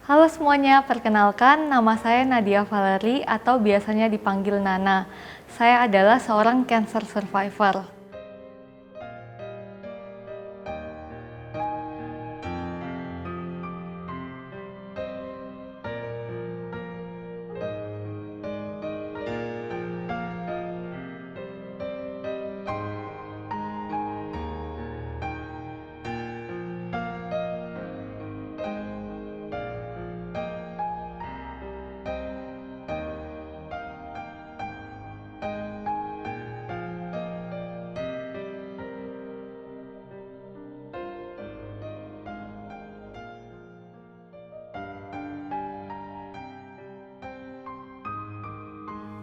Halo semuanya, perkenalkan nama saya Nadia Valery atau biasanya dipanggil Nana. Saya adalah seorang cancer survivor.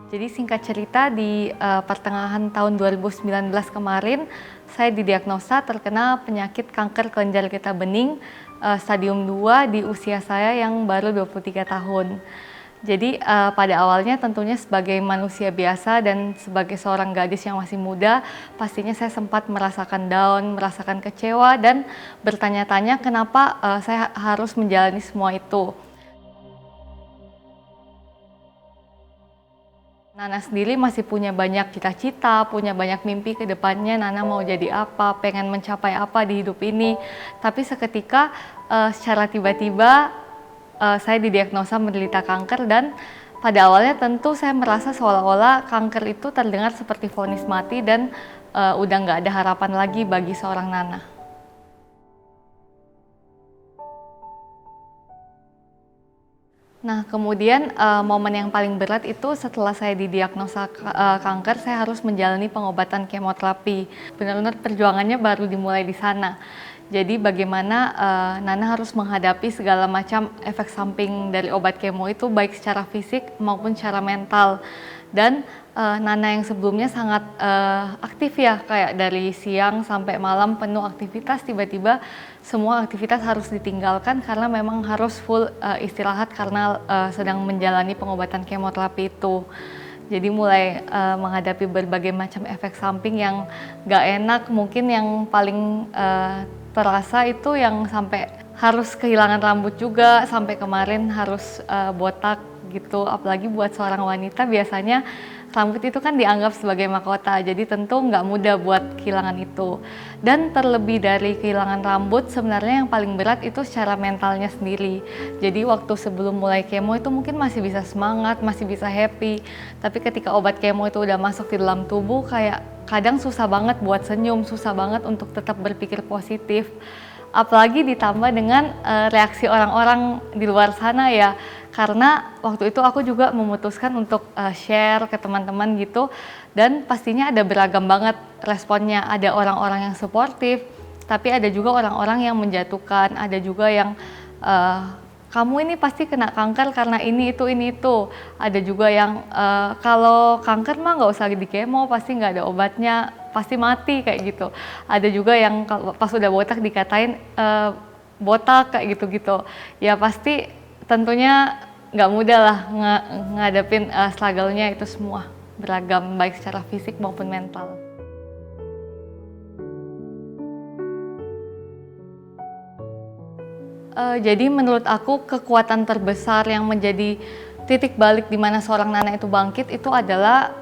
Jadi singkat cerita di pertengahan tahun 2019 kemarin, saya didiagnosa terkena penyakit kanker kelenjar getah bening stadium 2 di usia saya yang baru 23 tahun. Jadi pada awalnya tentunya sebagai manusia biasa dan sebagai seorang gadis yang masih muda, pastinya saya sempat merasakan down, merasakan kecewa dan bertanya-tanya kenapa saya harus menjalani semua itu. Nana sendiri masih punya banyak cita-cita, punya banyak mimpi ke depannya. Nana mau jadi apa, pengen mencapai apa di hidup ini. Tapi seketika secara tiba-tiba saya didiagnosa menderita kanker dan pada awalnya tentu saya merasa seolah-olah kanker itu terdengar seperti vonis mati dan udah nggak ada harapan lagi bagi seorang Nana. Nah, kemudian momen yang paling berat itu setelah saya didiagnosa kanker, saya harus menjalani pengobatan kemoterapi. Benar-benar perjuangannya baru dimulai di sana. Jadi bagaimana Nana harus menghadapi segala macam efek samping dari obat kemo itu baik secara fisik maupun secara mental. Dan Nana yang sebelumnya sangat aktif ya, kayak dari siang sampai malam penuh aktivitas, tiba-tiba semua aktivitas harus ditinggalkan karena memang harus full istirahat karena sedang menjalani pengobatan kemoterapi itu. Jadi mulai menghadapi berbagai macam efek samping yang gak enak, mungkin yang paling terasa itu yang sampai harus kehilangan rambut juga, sampai kemarin harus botak gitu. Apalagi buat seorang wanita biasanya rambut itu kan dianggap sebagai mahkota, jadi tentu nggak mudah buat kehilangan itu. Dan terlebih dari kehilangan rambut, sebenarnya yang paling berat itu secara mentalnya sendiri. Jadi waktu sebelum mulai kemo itu mungkin masih bisa semangat, masih bisa happy. Tapi ketika obat kemo itu udah masuk di dalam tubuh, kayak kadang susah banget buat senyum, susah banget untuk tetap berpikir positif. Apalagi ditambah dengan reaksi orang-orang di luar sana ya, karena waktu itu aku juga memutuskan untuk share ke teman-teman gitu, dan pastinya ada beragam banget responnya. Ada orang-orang yang suportif, tapi ada juga orang-orang yang menjatuhkan, ada juga yang kamu ini pasti kena kanker karena ini itu. Ada juga yang kalau kanker mah nggak usah di kemo, pasti nggak ada obatnya, pasti mati kayak gitu. Ada juga yang pas udah botak dikatain botak kayak gitu-gitu. Ya pasti tentunya nggak mudah lah ngadepin struggle-nya itu semua, beragam baik secara fisik maupun mental. Jadi menurut aku kekuatan terbesar yang menjadi titik balik di mana seorang Nana itu bangkit itu adalah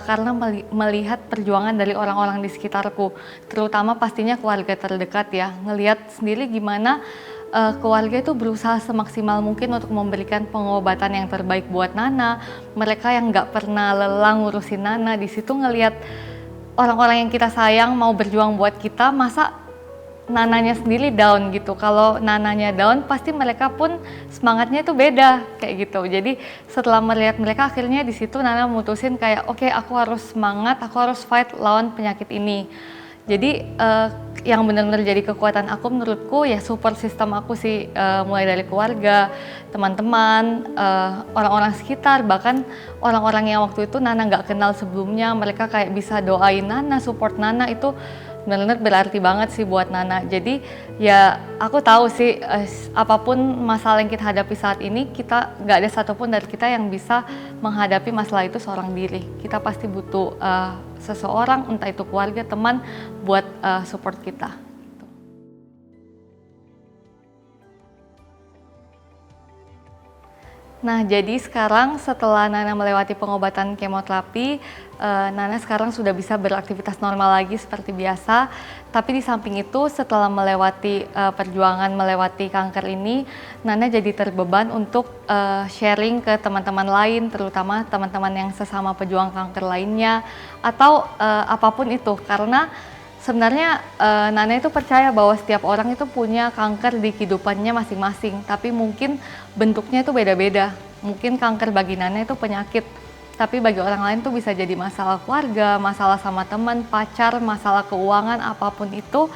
karena melihat perjuangan dari orang-orang di sekitarku, terutama pastinya keluarga terdekat ya. Ngelihat sendiri gimana keluarga itu berusaha semaksimal mungkin untuk memberikan pengobatan yang terbaik buat Nana. Mereka yang nggak pernah lelah ngurusin Nana, di situ ngelihat orang-orang yang kita sayang mau berjuang buat kita, masa Nananya sendiri down gitu. Kalau Nananya down, pasti mereka pun semangatnya itu beda kayak gitu. Jadi setelah melihat mereka, akhirnya di situ Nana mutusin kayak oke, aku harus semangat, aku harus fight lawan penyakit ini. Jadi yang benar-benar jadi kekuatan aku menurutku ya support system aku sih, mulai dari keluarga, teman-teman, orang-orang sekitar, bahkan orang-orang yang waktu itu Nana nggak kenal sebelumnya, mereka kayak bisa doain Nana, support Nana, itu benar-benar berarti banget sih buat Nana. Jadi ya aku tahu sih apapun masalah yang kita hadapi saat ini, kita nggak ada satupun dari kita yang bisa menghadapi masalah itu seorang diri. Kita pasti butuh seseorang, entah itu keluarga, teman, buat support kita. Nah, jadi sekarang setelah Nana melewati pengobatan kemoterapi, Nana sekarang sudah bisa beraktivitas normal lagi seperti biasa. Tapi di samping itu, setelah melewati perjuangan melewati kanker ini, Nana jadi terbeban untuk sharing ke teman-teman lain, terutama teman-teman yang sesama pejuang kanker lainnya, atau apapun itu. Karena sebenarnya Nana itu percaya bahwa setiap orang itu punya kanker di kehidupannya masing-masing, tapi mungkin bentuknya itu beda-beda. Mungkin kanker bagi Nana itu penyakit, tapi bagi orang lain tuh bisa jadi masalah keluarga, masalah sama teman, pacar, masalah keuangan, apapun itu.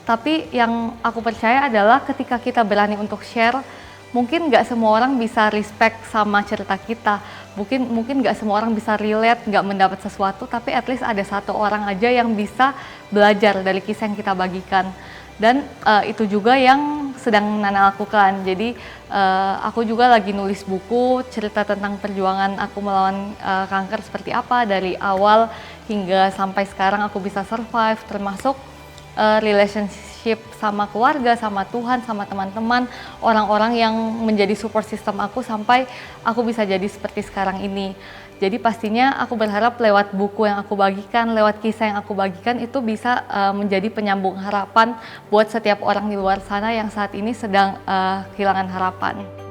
Tapi yang aku percaya adalah ketika kita berani untuk share, mungkin nggak semua orang bisa respect sama cerita kita. Mungkin nggak semua orang bisa relate, nggak mendapat sesuatu, tapi at least ada satu orang aja yang bisa belajar dari kisah yang kita bagikan. Dan itu juga yang sedang Nana lakukan. Jadi aku juga lagi nulis buku cerita tentang perjuangan aku melawan kanker seperti apa dari awal hingga sampai sekarang aku bisa survive, termasuk relationship sama keluarga, sama Tuhan, sama teman-teman, orang-orang yang menjadi support system aku sampai aku bisa jadi seperti sekarang ini. Jadi pastinya aku berharap lewat buku yang aku bagikan, lewat kisah yang aku bagikan itu bisa menjadi penyambung harapan buat setiap orang di luar sana yang saat ini sedang kehilangan harapan.